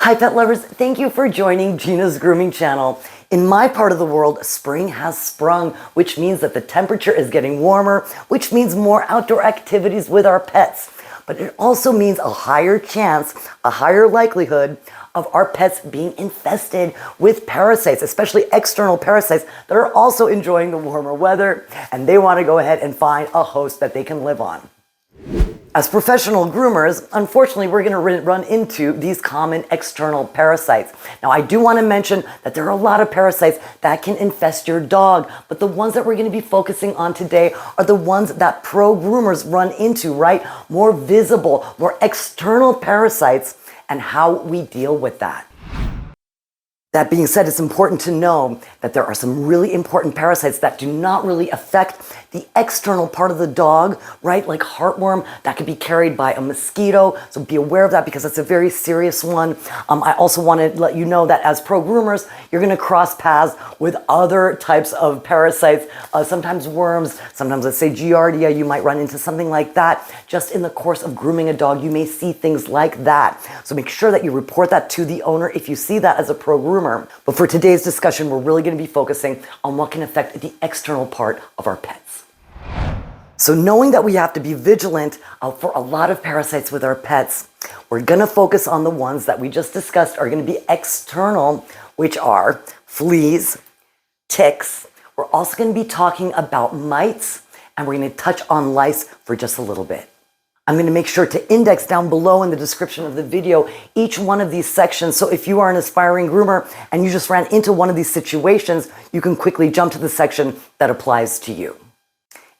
Hi pet lovers, thank you for joining Gina's Grooming channel. In my part of the world, spring has sprung, which means that the temperature is getting warmer, which means more outdoor activities with our pets. But it also means a higher chance, a higher likelihood of our pets being infested with parasites, especially external parasites that are also enjoying the warmer weather, and they want to go ahead and find a host that they can live on. As professional groomers, unfortunately, we're going to run into these common external parasites. Now, I do want to mention that there are a lot of parasites that can infest your dog, but the ones that we're going to be focusing on today are the ones that pro groomers run into, right? More visible, more external parasites, and how we deal with that. That being said, it's important to know that there are some really important parasites that do not really affect the external part of the dog, right? Like heartworm, that could be carried by a mosquito. So be aware of that because it's a very serious one. I also want to let you know that as pro groomers, you're going to cross paths with other types of parasites, sometimes worms, sometimes let's say Giardia, you might run into something like that. Just in the course of grooming a dog, you may see things like that. So make sure that you report that to the owner if you see that as a pro groomer. But for today's discussion, we're really going to be focusing on what can affect the external part of our pets. So knowing that we have to be vigilant for a lot of parasites with our pets, we're going to focus on the ones that we just discussed are going to be external, which are fleas, ticks. We're also going to be talking about mites, and we're going to touch on lice for just a little bit. I'm going to make sure to index down below in the description of the video each one of these sections, so if you are an aspiring groomer and you just ran into one of these situations, you can quickly jump to the section that applies to you.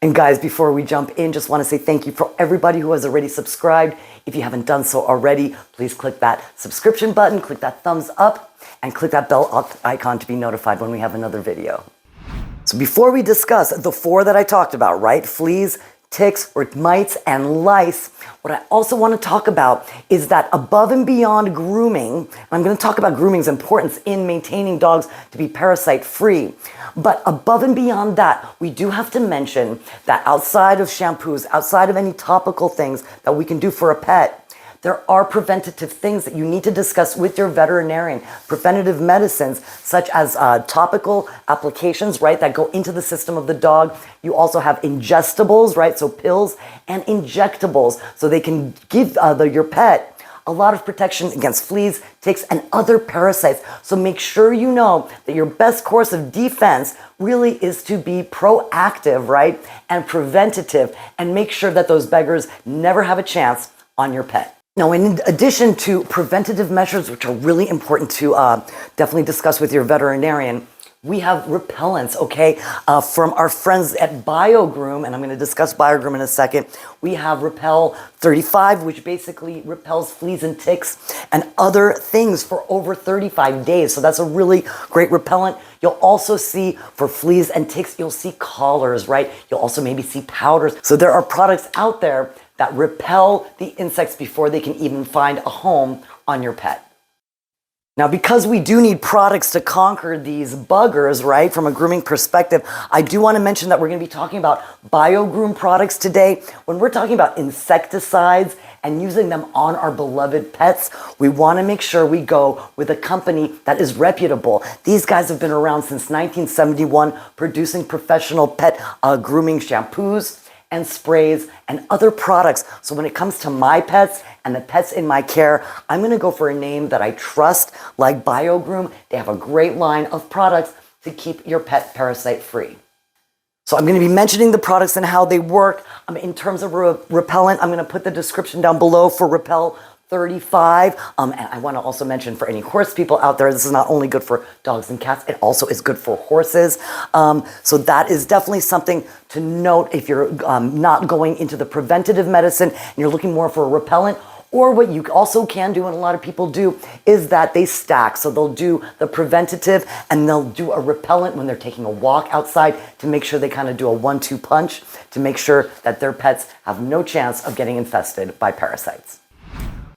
And guys, before we jump in, just want to say thank you for everybody who has already subscribed. If you haven't done so already, please click that subscription button, click that thumbs up, and click that bell icon to be notified when we have another video. So before we discuss the four that I talked about, right? Fleas, ticks, or mites, and lice, what I also want to talk about is that above and beyond grooming, and I'm going to talk about grooming's importance in maintaining dogs to be parasite free, but above and beyond that, we do have to mention that outside of shampoos, outside of any topical things that we can do for a pet, there are preventative things that you need to discuss with your veterinarian. Preventative medicines, such as topical applications, right, that go into the system of the dog. You also have ingestibles, right, so pills and injectables, so they can give your pet a lot of protection against fleas, ticks, and other parasites. So make sure you know that your best course of defense really is to be proactive, right, and preventative, and make sure that those beggars never have a chance on your pet. Now, in addition to preventative measures, which are really important to definitely discuss with your veterinarian, we have repellents, okay, from our friends at Bio-Groom, and I'm going to discuss Bio-Groom in a second. We have Repel 35, which basically repels fleas and ticks and other things for over 35 days. So that's a really great repellent. You'll also see for fleas and ticks, you'll see collars, right? You'll also maybe see powders. So there are products out there that repel the insects before they can even find a home on your pet. Now, because we do need products to conquer these buggers, right, from a grooming perspective, I do want to mention that we're going to be talking about Bio-Groom products today. When we're talking about insecticides and using them on our beloved pets, we want to make sure we go with a company that is reputable. These guys have been around since 1971, producing professional pet grooming shampoos and sprays and other products. So when it comes to my pets and the pets in my care, I'm going to go for a name that I trust, like Bio-Groom. They have a great line of products to keep your pet parasite free. So I'm going to be mentioning the products and how they work. In terms of repellent, I'm going to put the description down below for Repel 35. And I want to also mention for any horse people out there, this is not only good for dogs and cats, it also is good for horses. So that is definitely something to note if you're not going into the preventative medicine and you're looking more for a repellent. Or what you also can do, and a lot of people do, is that they stack. So they'll do the preventative and they'll do a repellent when they're taking a walk outside to make sure they kind of do a 1-2 punch to make sure that their pets have no chance of getting infested by parasites.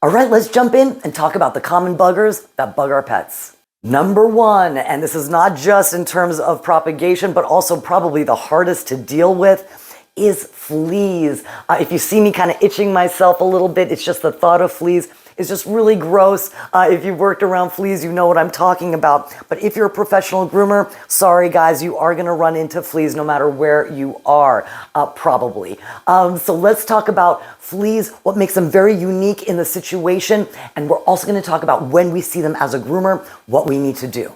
All right, let's jump in and talk about the common buggers that bug our pets. Number one, and this is not just in terms of propagation, but also probably the hardest to deal with, is fleas. If you see me kind of itching myself a little bit, it's just the thought of fleas is just really gross. If you've worked around fleas, you know what I'm talking about. But if you're a professional groomer, sorry guys, you are gonna run into fleas no matter where you are, probably. So let's talk about fleas, what makes them very unique in the situation, and we're also gonna talk about when we see them as a groomer, what we need to do.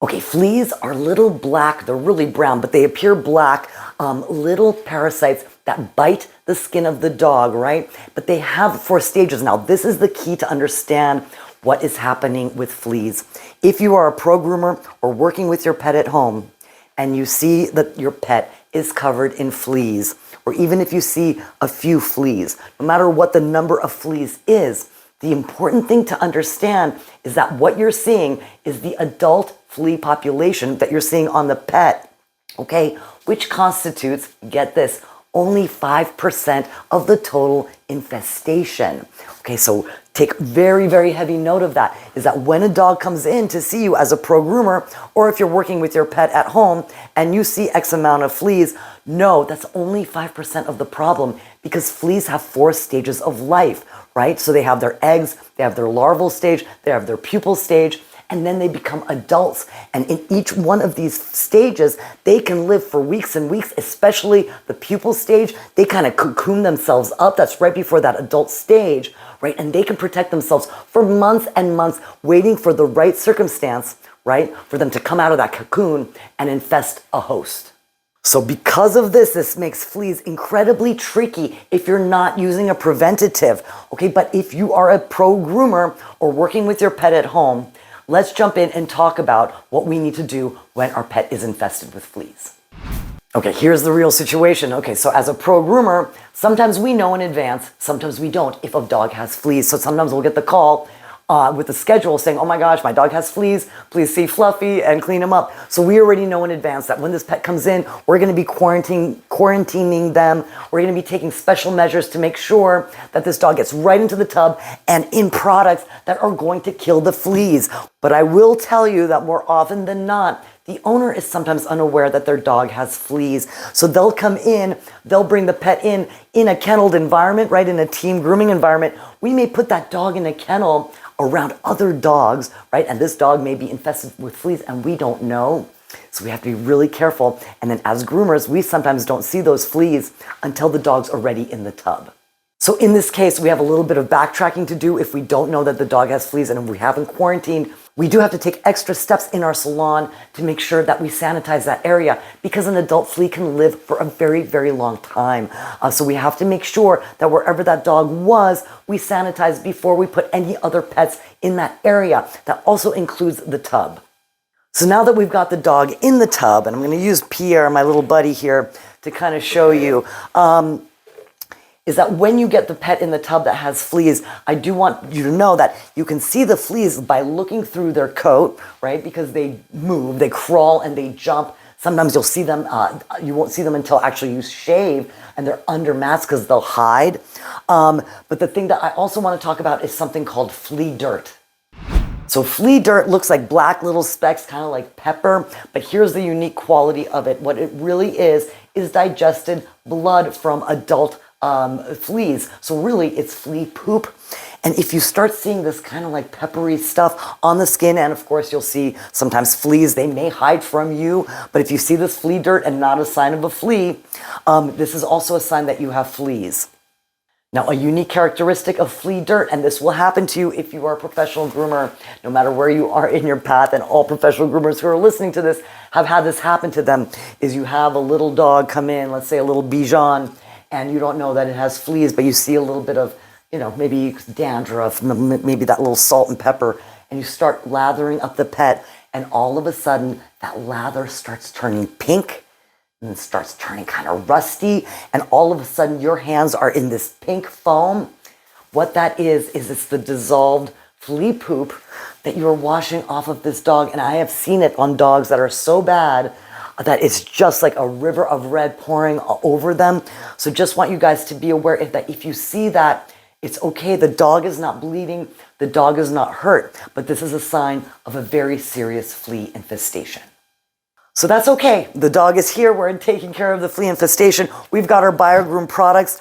Okay, fleas are little black, they're really brown, but they appear black, little parasites that bite the skin of the dog, right? But they have 4 stages. Now, this is the key to understand what is happening with fleas. If you are a pro groomer or working with your pet at home and you see that your pet is covered in fleas, or even if you see a few fleas, no matter what the number of fleas is, the important thing to understand is that what you're seeing is the adult flea population that you're seeing on the pet, okay, which constitutes, get this, only 5% of the total infestation. Okay, so take very, very heavy note of that, is that when a dog comes in to see you as a pro groomer, or if you're working with your pet at home and you see X amount of fleas, no, that's only 5% of the problem, because fleas have 4 stages of life, right? So they have their eggs, they have their larval stage, they have their pupal stage, and then they become adults. And in each one of these stages, they can live for weeks and weeks, especially the pupal stage. They kind of cocoon themselves up. That's right before that adult stage, right? And they can protect themselves for months and months, waiting for the right circumstance, right? For them to come out of that cocoon and infest a host. So because of this, this makes fleas incredibly tricky if you're not using a preventative, okay? But if you are a pro groomer or working with your pet at home, let's jump in and talk about what we need to do when our pet is infested with fleas. Okay, here's the real situation. Okay, so as a pro groomer, sometimes we know in advance, sometimes we don't, if a dog has fleas. So sometimes we'll get the call with the schedule saying, oh my gosh, my dog has fleas, please see Fluffy and clean him up. So we already know in advance that when this pet comes in, we're gonna be quarantining them. We're gonna be taking special measures to make sure that this dog gets right into the tub and in products that are going to kill the fleas. But I will tell you that more often than not, the owner is sometimes unaware that their dog has fleas. So they'll come in, they'll bring the pet in a kenneled environment, right? In a team grooming environment. We may put that dog in a kennel around other dogs, right? And this dog may be infested with fleas and we don't know. So we have to be really careful. And then as groomers, we sometimes don't see those fleas until the dog's already in the tub. So in this case, we have a little bit of backtracking to do if we don't know that the dog has fleas and if we haven't quarantined. We do have to take extra steps in our salon to make sure that we sanitize that area, because an adult flea can live for a very, very long time. So we have to make sure that wherever that dog was, we sanitize before we put any other pets in that area. That also includes the tub. So now that we've got the dog in the tub, and I'm going to use Pierre, my little buddy here, to kind of show you, is that when you get the pet in the tub that has fleas, I do want you to know that you can see the fleas by looking through their coat, right? Because they move, they crawl and they jump. Sometimes you'll see them, you won't see them until actually you shave and they're under mats because they'll hide. But the thing that I also want to talk about is something called flea dirt. So flea dirt looks like black little specks, kind of like pepper, but here's the unique quality of it. What it really is digested blood from adult fleas. So really it's flea poop. And if you start seeing this kind of like peppery stuff on the skin, and of course you'll see sometimes fleas, they may hide from you, but if you see this flea dirt and not a sign of a flea, this is also a sign that you have fleas. Now, a unique characteristic of flea dirt, and this will happen to you if you are a professional groomer, no matter where you are in your path, and all professional groomers who are listening to this have had this happen to them, is you have a little dog come in, let's say a little Bichon, and you don't know that it has fleas, but you see a little bit of, you know, maybe dandruff, maybe that little salt and pepper, and you start lathering up the pet, and all of a sudden, that lather starts turning pink, and it starts turning kind of rusty, and all of a sudden, your hands are in this pink foam. What that is it's the dissolved flea poop that you're washing off of this dog, and I have seen it on dogs that are so bad that it's just like a river of red pouring over them. So just want you guys to be aware that if you see that, it's okay. The dog is not bleeding. The dog is not hurt. But this is a sign of a very serious flea infestation. So that's okay. The dog is here. We're taking care of the flea infestation. We've got our Bio-Groom products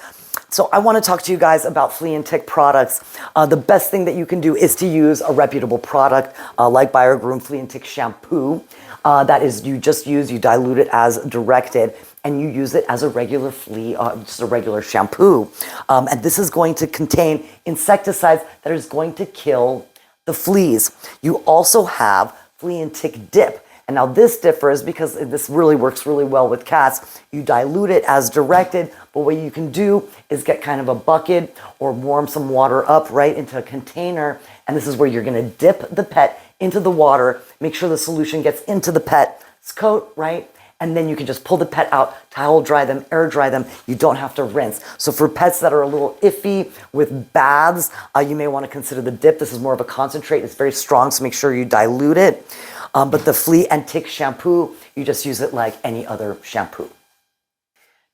So I want to talk to you guys about flea and tick products. The best thing that you can do is to use a reputable product like Bio-Groom Flea and Tick Shampoo. That is, you dilute it as directed, and you use it as a regular flea, just a regular shampoo. And this is going to contain insecticides that is going to kill the fleas. You also have flea and tick dip. And now this differs because this really works really well with cats. You dilute it as directed, but what you can do is get kind of a bucket or warm some water up right into a container. And this is where you're gonna dip the pet into the water, make sure the solution gets into the pet's coat, right? And then you can just pull the pet out, towel dry them, air dry them. You don't have to rinse. So for pets that are a little iffy with baths, you may want to consider the dip. This is more of a concentrate. It's very strong, so make sure you dilute it. But the flea and tick shampoo, you just use it like any other shampoo.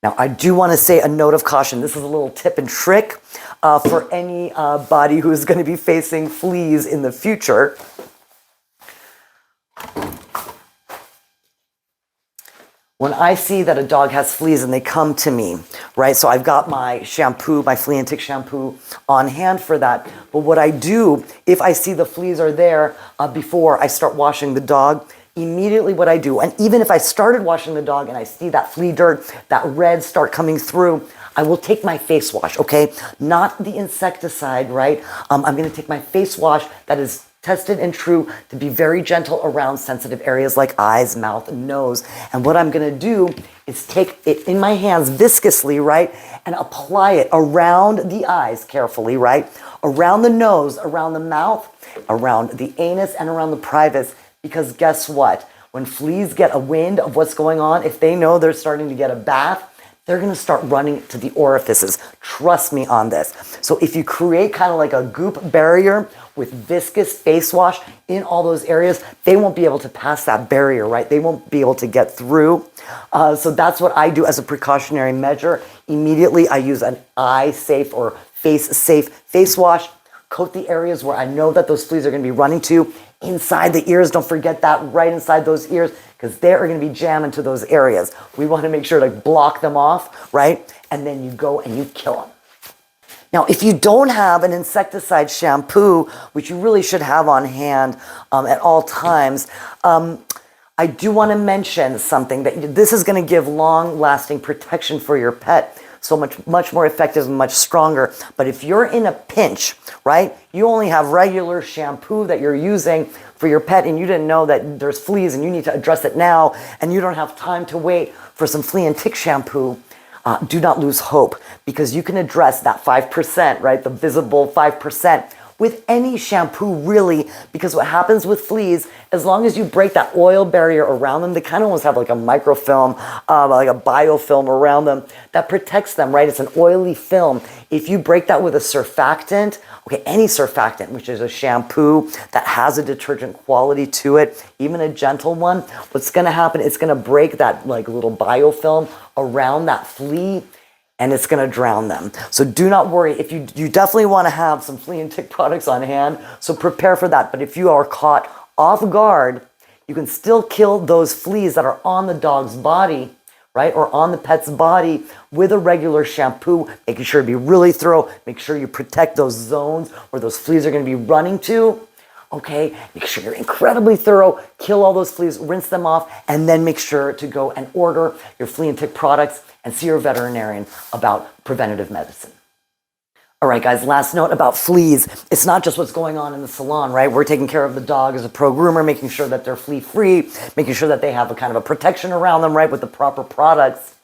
Now, I do want to say a note of caution. This is a little tip and trick for anybody who is going to be facing fleas in the future. When I see that a dog has fleas and they come to me, right? So I've got my shampoo, my flea and tick shampoo on hand for that. But what I do, if I see the fleas are there before I start washing the dog, immediately what I do, and even if I started washing the dog and I see that flea dirt, that red start coming through, I will take my face wash, okay? Not the insecticide, right? I'm gonna take my face wash that is tested and true to be very gentle around sensitive areas like eyes, mouth, and nose. And what I'm gonna do is take it in my hands viscously, right? And apply it around the eyes carefully, right? Around the nose, around the mouth, around the anus, and around the privates. Because guess what? When fleas get a wind of what's going on, if they know they're starting to get a bath, they're gonna start running to the orifices. Trust me on this. So if you create kind of like a goop barrier with viscous face wash in all those areas, they won't be able to pass that barrier, right? They won't be able to get through. So that's what I do as a precautionary measure. Immediately, I use an eye-safe or face-safe face wash, coat the areas where I know that those fleas are gonna be running to. Inside the ears, don't forget that, right inside those ears, because they're going to be jamming to those areas. We want to make sure to block them off, right? And then you go and you kill them. Now, if you don't have an insecticide shampoo, which you really should have on hand at all times, I do want to mention something that this is going to give long-lasting protection for your pet. So much more effective and much stronger. But if you're in a pinch, right, you only have regular shampoo that you're using for your pet and you didn't know that there's fleas and you need to address it now and you don't have time to wait for some flea and tick shampoo, do not lose hope, because you can address that 5%, right, the visible 5%, with any shampoo, really, because what happens with fleas, as long as you break that oil barrier around them, they kind of almost have like a microfilm, like a biofilm around them that protects them, right? It's an oily film. If you break that with a surfactant, okay, any surfactant, which is a shampoo that has a detergent quality to it, even a gentle one, what's gonna happen, it's gonna break that like little biofilm around that flea, and it's going to drown them. So do not worry. If you definitely want to have some flea and tick products on hand, so prepare for that. But if you are caught off guard, you can still kill those fleas that are on the dog's body, right, or on the pet's body with a regular shampoo, making sure to be really thorough, make sure you protect those zones where those fleas are going to be running to. Okay, make sure you're incredibly thorough, kill all those fleas, rinse them off, and then make sure to go and order your flea and tick products and see your veterinarian about preventative medicine. All right, guys, last note about fleas. It's not just what's going on in the salon, right? We're taking care of the dog as a pro groomer, making sure that they're flea-free, making sure that they have a kind of a protection around them, right, with the proper products.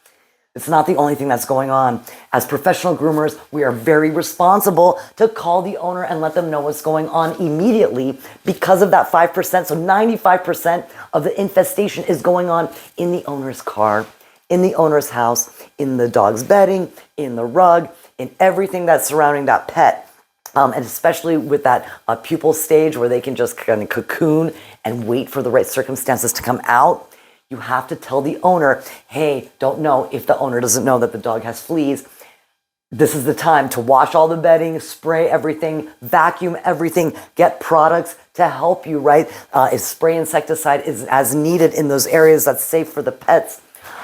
It's not the only thing that's going on. As professional groomers, we are very responsible to call the owner and let them know what's going on immediately because of that 5%. So 95% of the infestation is going on in the owner's car, in the owner's house, in the dog's bedding, in the rug, in everything that's surrounding that pet. And especially with that pupal stage where they can just kind of cocoon and wait for the right circumstances to come out. You have to tell the owner, hey, don't know if the owner doesn't know that the dog has fleas. This is the time to wash all the bedding, spray everything, vacuum everything, get products to help you, right? If spray insecticide is as needed in those areas that's safe for the pets.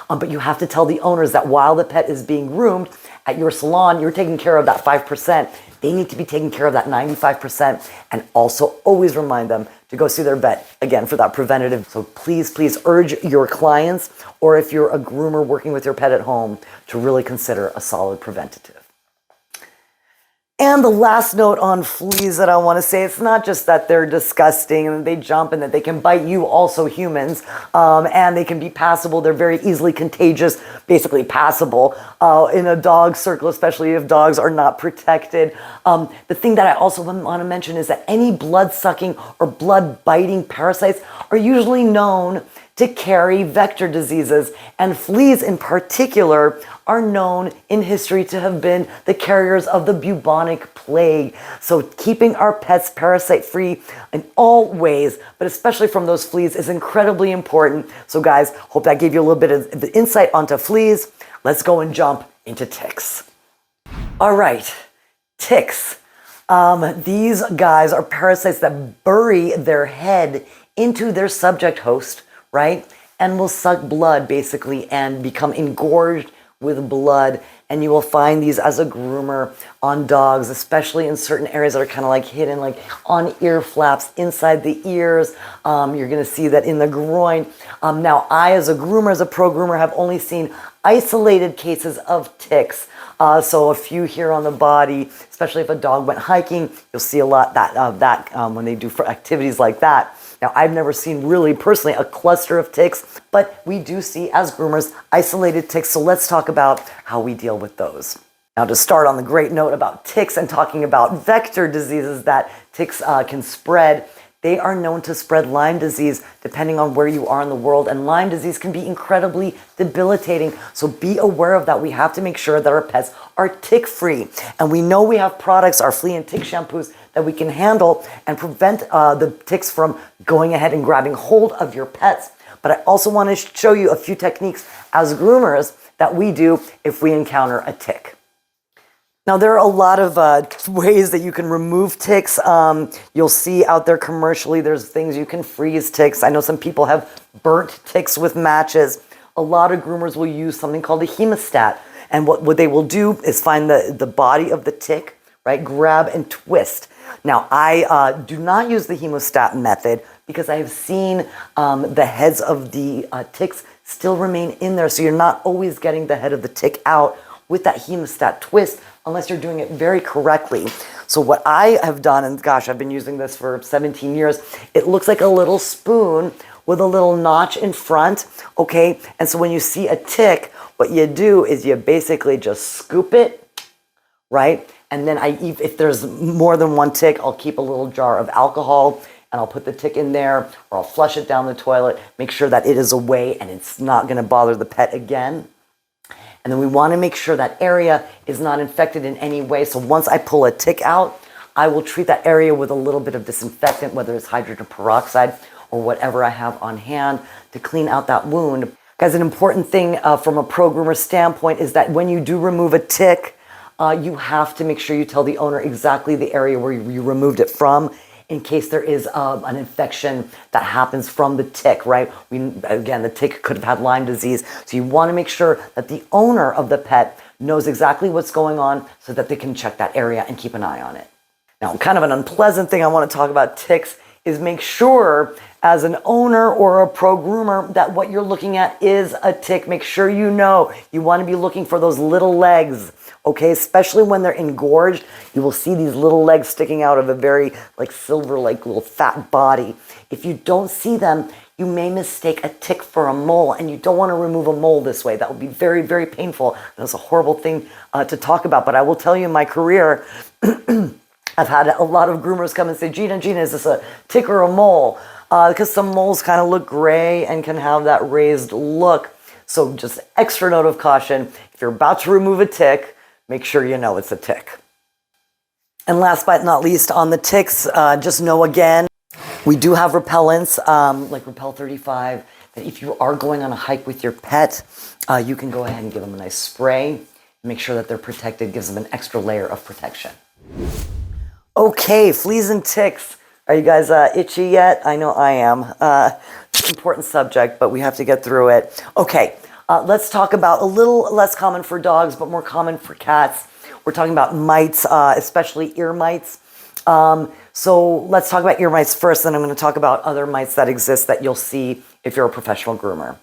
But you have to tell the owners that while the pet is being groomed at your salon, you're taking care of that 5%. They need to be taking care of that 95%, and also always remind them to go see their vet, again, for that preventative. So please, please urge your clients, or if you're a groomer working with your pet at home, to really consider a solid preventative. And the last note on fleas that I want to say, it's not just that they're disgusting and they jump and that they can bite you, also humans, and they can be passable. They're very easily contagious, basically passable in a dog circle, especially if dogs are not protected. The thing that I also want to mention is that any blood-sucking or blood-biting parasites are usually known to carry vector diseases, and fleas in particular are known in history to have been the carriers of the bubonic plague. So keeping our pets parasite-free in all ways, but especially from those fleas, is incredibly important. So guys, hope that gave you a little bit of the insight onto fleas. Let's go and jump into ticks. All right, ticks. These guys are parasites that bury their head into their subject host, right? And will suck blood basically and become engorged with blood. And you will find these as a groomer on dogs, especially in certain areas that are kind of like hidden, like on ear flaps, inside the ears. You're going to see that in the groin. Now, I, as a groomer, as a pro groomer, have only seen isolated cases of ticks. So a few here on the body, especially if a dog went hiking, you'll see a lot of that when they do activities like that. Now, I've never seen really personally a cluster of ticks, but we do see as groomers isolated ticks. So let's talk about how we deal with those. Now, to start on the great note about ticks and talking about vector diseases that ticks can spread, they are known to spread Lyme disease depending on where you are in the world. And Lyme disease can be incredibly debilitating. So be aware of that. We have to make sure that our pets are tick-free. And we know we have products, our flea and tick shampoos, that we can handle and prevent the ticks from going ahead and grabbing hold of your pets. But I also want to show you a few techniques as groomers that we do if we encounter a tick. Now, there are a lot of ways that you can remove ticks. You'll see out there commercially, there's things you can freeze ticks. I know some people have burnt ticks with matches. A lot of groomers will use something called a hemostat. And what they will do is find the body of the tick, right? Grab and twist. Now, I do not use the hemostat method because I have seen the heads of the ticks still remain in there. So you're not always getting the head of the tick out with that hemostat twist unless you're doing it very correctly. So what I have done, and gosh, I've been using this for 17 years, it looks like a little spoon with a little notch in front, okay? And so when you see a tick, what you do is you basically just scoop it, right? And then if there's more than one tick, I'll keep a little jar of alcohol and I'll put the tick in there, or I'll flush it down the toilet, make sure that it is away and it's not gonna bother the pet again. And then we wanna make sure that area is not infected in any way. So once I pull a tick out, I will treat that area with a little bit of disinfectant, whether it's hydrogen peroxide or whatever I have on hand to clean out that wound. Guys, an important thing from a pro groomer standpoint is that when you do remove a tick, you have to make sure you tell the owner exactly the area where you removed it from, in case there is an infection that happens from the tick, right? Again, the tick could have had Lyme disease. So you want to make sure that the owner of the pet knows exactly what's going on so that they can check that area and keep an eye on it. Now, kind of an unpleasant thing I want to talk about ticks is make sure as an owner or a pro groomer that what you're looking at is a tick. Make sure you know. You want to be looking for those little legs, okay? Especially when they're engorged, you will see these little legs sticking out of a very silver, little fat body. If you don't see them, you may mistake a tick for a mole, and you don't want to remove a mole this way. That would be very, very painful. That's a horrible thing to talk about, but I will tell you in my career, I've had a lot of groomers come and say, Gina, is this a tick or a mole? Because some moles kind of look gray and can have that raised look. So just extra note of caution, if you're about to remove a tick, make sure you know it's a tick. And last but not least, on the ticks, just know again, we do have repellents like Repel 35, that if you are going on a hike with your pet, you can go ahead and give them a nice spray. Make sure that they're protected, gives them an extra layer of protection. Okay, fleas and ticks. Are you guys itchy yet? I know I am. It's an important subject, but we have to get through it. Okay, Let's talk about a little less common for dogs, but more common for cats. We're talking about mites, especially ear mites. So let's talk about ear mites first, then I'm going to talk about other mites that exist that you'll see if you're a professional groomer.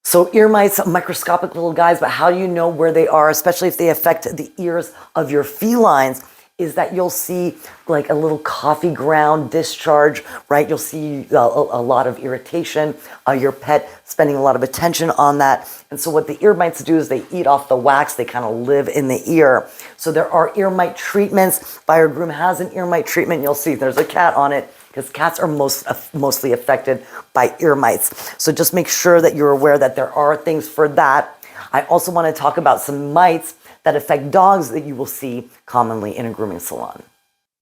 So ear mites are microscopic little guys, but how do you know where they are, especially if they affect the ears of your felines, is that you'll see like a little coffee ground discharge, right? You'll see a lot of irritation, your pet spending a lot of attention on that. And so what the ear mites do is they eat off the wax, they kind of live in the ear. So there are ear mite treatments. Bio-Groom has an ear mite treatment. You'll see there's a cat on it because cats are mostly affected by ear mites. So just make sure that you're aware that there are things for that. I also want to talk about some mites that affect dogs that you will see commonly in a grooming salon.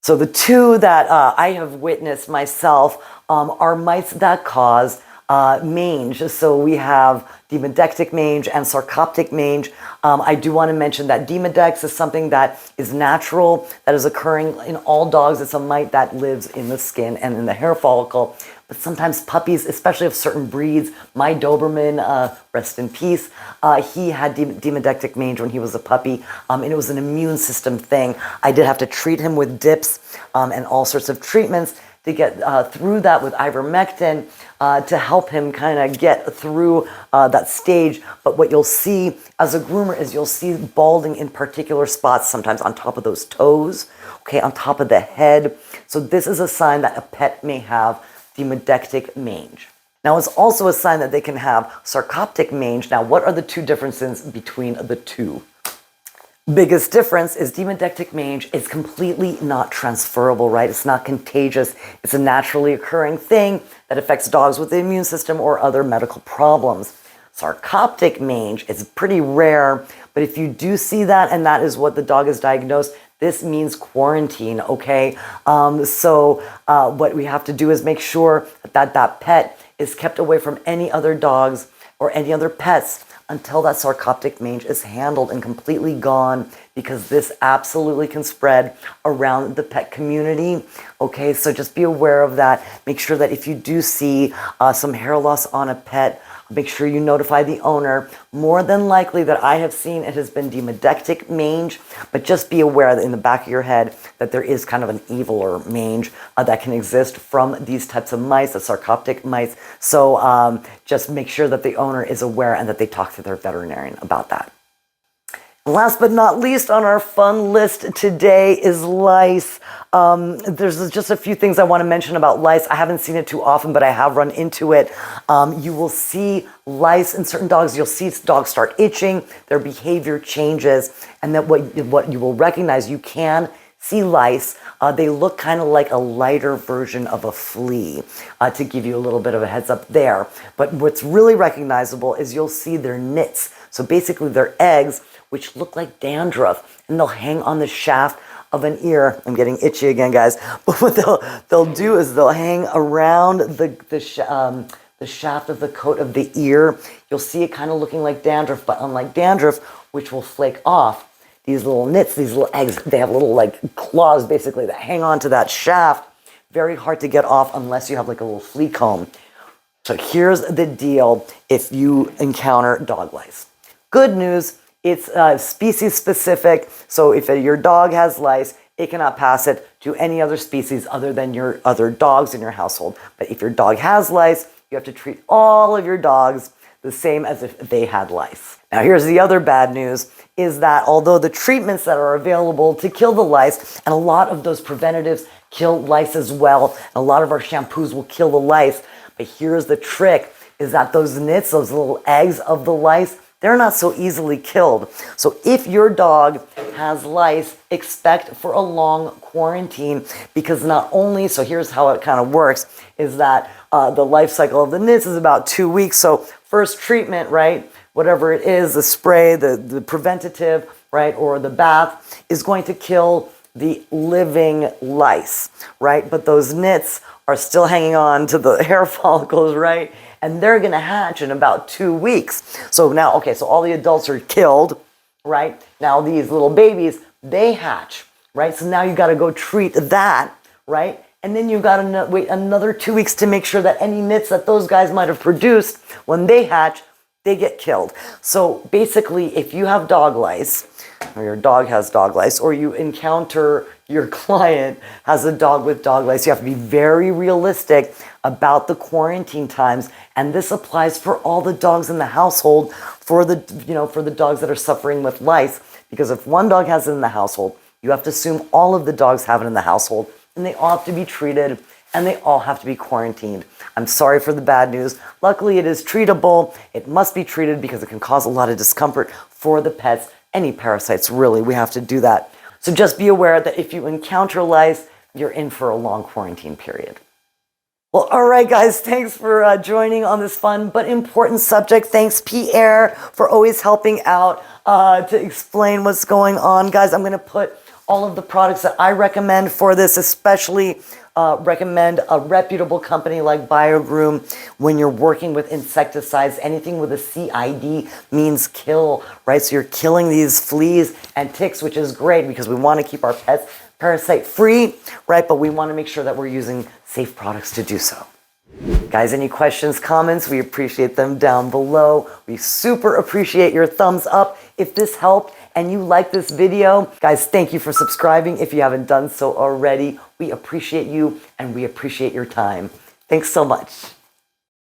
So the two that I have witnessed myself are mites that cause mange. So we have demodectic mange and sarcoptic mange. I do want to mention that demodex is something that is natural, that is occurring in all dogs. It's a mite that lives in the skin and in the hair follicle. But sometimes puppies, especially of certain breeds, my Doberman, rest in peace, he had demodectic mange when he was a puppy, and it was an immune system thing. I did have to treat him with dips and all sorts of treatments to get through that with ivermectin to help him kind of get through that stage. But what you'll see as a groomer is you'll see balding in particular spots, sometimes on top of those toes, okay, on top of the head. So this is a sign that a pet may have demodectic mange. Now, it's also a sign that they can have sarcoptic mange. Now, what are the two differences between the two? Biggest difference is demodectic mange is completely not transferable, right? It's not contagious. It's a naturally occurring thing that affects dogs with the immune system or other medical problems. Sarcoptic mange is pretty rare, but if you do see that and that is what the dog is diagnosed, this means quarantine, okay? So what we have to do is make sure that that pet is kept away from any other dogs or any other pets until that sarcoptic mange is handled and completely gone, because this absolutely can spread around the pet community, okay? So just be aware of that. Make sure that if you do see some hair loss on a pet, make sure you notify the owner. More than likely that I have seen it has been demodectic mange, but just be aware that in the back of your head that there is kind of an evil or mange that can exist from these types of mice, the sarcoptic mice. So just make sure that the owner is aware and that they talk to their veterinarian about that. Last but not least on our fun list today is lice. There's just a few things I want to mention about lice. I haven't seen it too often, but I have run into it. You will see lice in certain dogs. You'll see dogs start itching, their behavior changes, and that what you will recognize, you can see lice. They look kind of like a lighter version of a flea, to give you a little bit of a heads up there. But what's really recognizable is you'll see their nits. So basically their eggs, which look like dandruff, and they'll hang on the shaft of an ear. I'm getting itchy again, guys. But what they'll do is they'll hang around the shaft of the coat of the ear. You'll see it kind of looking like dandruff, but unlike dandruff, which will flake off, these little nits, these little eggs, they have little like claws basically that hang on to that shaft. Very hard to get off unless you have like a little flea comb. So here's the deal if you encounter dog lice. Good news, it's species specific. So if your dog has lice, it cannot pass it to any other species other than your other dogs in your household. But if your dog has lice, you have to treat all of your dogs the same as if they had lice. Now here's the other bad news, is that although the treatments that are available to kill the lice, and a lot of those preventatives kill lice as well, and a lot of our shampoos will kill the lice, but here's the trick, is that those nits, those little eggs of the lice, they're not so easily killed. So if your dog has lice, expect for a long quarantine, because not only, so here's how it kind of works, is that the life cycle of the nits is about 2 weeks. So first treatment, right, whatever it is, the spray, the preventative, right, or the bath is going to kill the living lice, right? But those nits are still hanging on to the hair follicles, right? And they're going to hatch in about 2 weeks. So now, okay, so all the adults are killed, right? Now these little babies, they hatch, right? So now you got to go treat that, right? And then you've got to wait another 2 weeks to make sure that any nits that those guys might have produced when they hatch they get killed. So basically, if you have dog lice, or your dog has dog lice, or you encounter your client has a dog with dog lice, you have to be very realistic about the quarantine times. And this applies for all the dogs in the household, for the dogs that are suffering with lice. Because if one dog has it in the household, you have to assume all of the dogs have it in the household, and they all have to be treated, and they all have to be quarantined. I'm sorry for the bad news. Luckily, it is treatable. It must be treated because it can cause a lot of discomfort for the pets. Any parasites, really, we have to do that. So just be aware that if you encounter lice, you're in for a long quarantine period. Well, all right, guys, thanks for joining on this fun but important subject. Thanks, Pierre, for always helping out to explain what's going on. Guys, I'm going to put all of the products that I recommend for this, especially recommend a reputable company like Bio-Groom when you're working with insecticides. Anything with a CID means kill, right? So you're killing these fleas and ticks, which is great because we want to keep our pets parasite free, right? But we want to make sure that we're using safe products to do so. Guys, any questions, comments? We appreciate them down below. We super appreciate your thumbs up if this helped and you like this video. Guys, thank you for subscribing if you haven't done so already. We appreciate you and we appreciate your time. Thanks so much.